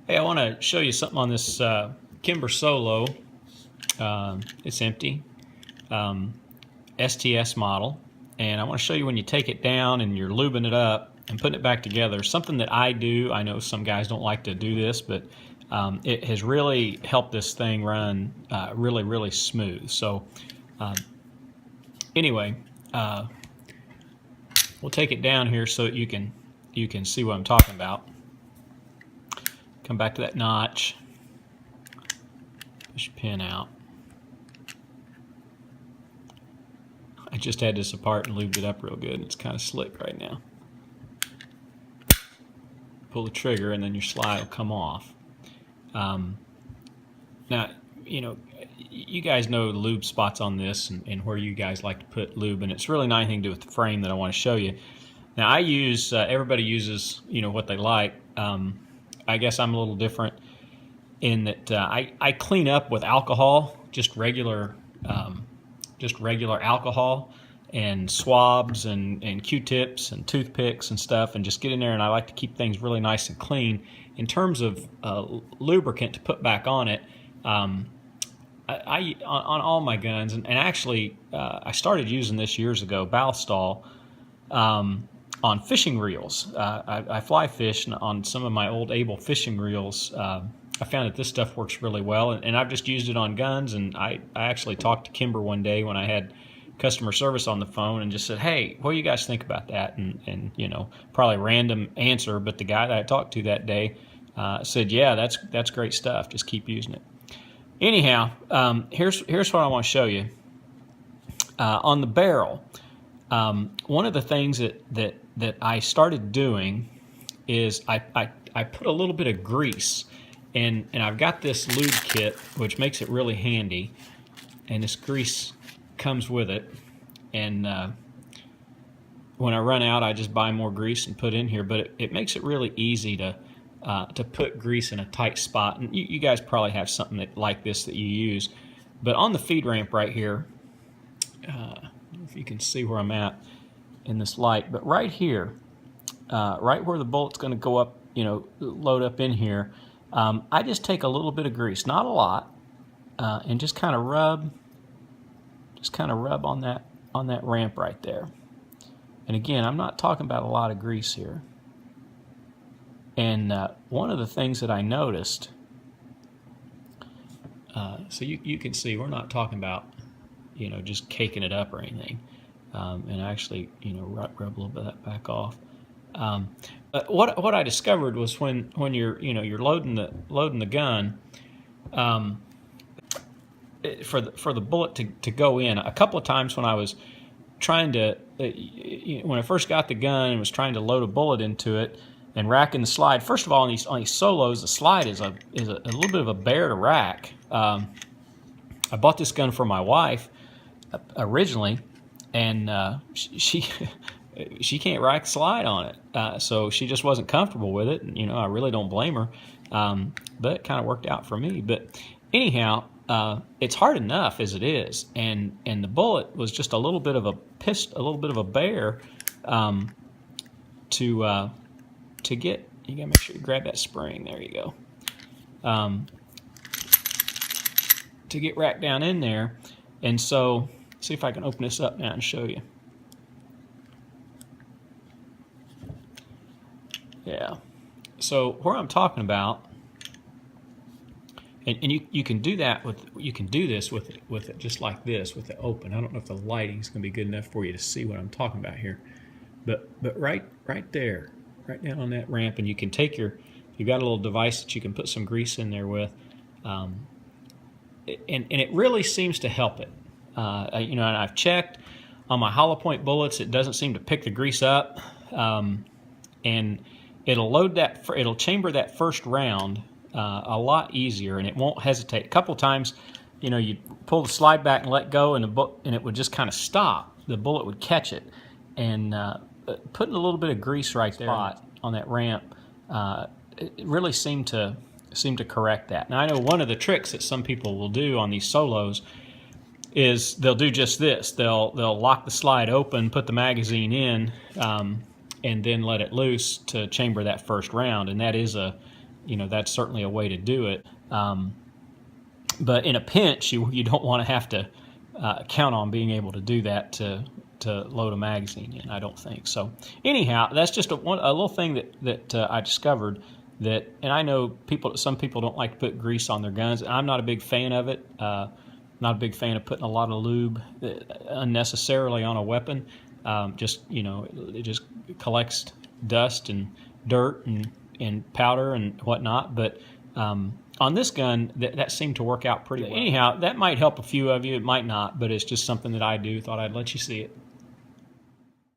Hey, I want to show you something on this Kimber Solo. It's empty, STS model, and I want to show you when you take it down and you're lubing it up and putting it back together. Something that I do. I know some guys don't like to do this, but it has really helped this thing run really smooth. So anyway, we'll take it down here so that you can see what I'm talking about. Come back to that notch, push pin out. I just had this apart and lubed it up real good. It's kind of slick right now. Pull the trigger and then your slide will come off. Now, you know, you guys know the lube spots on this and where you guys like to put lube, and it's really not anything to do with the frame that I want to show you. Now, I use, everybody uses, you know, what they like. I guess I'm a little different in that I clean up with alcohol, just regular alcohol and swabs and Q-tips and toothpicks and stuff, and just get in there, and I like to keep things really nice and clean. In terms of lubricant to put back on it, on all my guns, and actually I started using this years ago, Ballistol, on fishing reels. I fly fish, and on some of my old Able fishing reels, I found that this stuff works really well, and I've just used it on guns. And I actually talked to Kimber one day when I had customer service on the phone and just said, hey, what do you guys think about that? And you know, probably random answer, but the guy that I talked to that day said, yeah, that's great stuff, just keep using it. Anyhow, here's what I want to show you. On the barrel, one of the things that I started doing is I put a little bit of grease, and I've got this lube kit, which makes it really handy, and this grease comes with it. And when I run out, I just buy more grease and put in here, but it makes it really easy to put grease in a tight spot. And you guys probably have something like this that you use, but on the feed ramp right here, if you can see where I'm at in this light, but right here, right where the bullet's going to go up, you know, load up in here, I just take a little bit of grease, not a lot, and just kind of rub on that ramp right there. And again, I'm not talking about a lot of grease here. And one of the things that I noticed, so you can see we're not talking about, you know, just caking it up or anything. And actually, you know, rub a little bit of that back off. But what I discovered was when you're loading the gun, for the bullet to go in, a couple of times when I was trying to, when I first got the gun and was trying to load a bullet into it and racking the slide. First of all, on these solos, the slide is a little bit of a bear to rack. I bought this gun for my wife originally, and she can't rack the slide on it, so she just wasn't comfortable with it. And, you know, I really don't blame her, but it kind of worked out for me. But anyhow, it's hard enough as it is, and the bullet was just a little bit of a bear to get. You gotta make sure you grab that spring. There you go. To get racked down in there, and so see if I can open this up now and show you. Yeah. So where I'm talking about. And you can do that this with it just like this, with it open. I don't know if the lighting is going to be good enough for you to see what I'm talking about here, but right there, right down on that ramp, and you can take you've got a little device that you can put some grease in there with, and it really seems to help it. You know, and I've checked on my hollow point bullets; it doesn't seem to pick the grease up, and it'll chamber that first round a lot easier, and it won't hesitate. A couple times, you know, you pull the slide back and let go, and it would just kind of stop. The bullet would catch it, and putting a little bit of grease right there on that ramp, it really seemed to correct that. Now, I know one of the tricks that some people will do on these solos is they'll do just this. They'll lock the slide open, put the magazine in, and then let it loose to chamber that first round, and that is a that's certainly a way to do it. But in a pinch, you don't want to have to count on being able to do that to load a magazine in, I don't think. So anyhow, that's just a little thing that I discovered, and I know some people don't like to put grease on their guns. I'm not a big fan of it. Not a big fan of putting a lot of lube unnecessarily on a weapon. It just collects dust and dirt and powder and whatnot. But on this gun, that seemed to work out pretty well. Anyhow, that might help a few of you. It might not, but it's just something that I do. Thought I'd let you see it.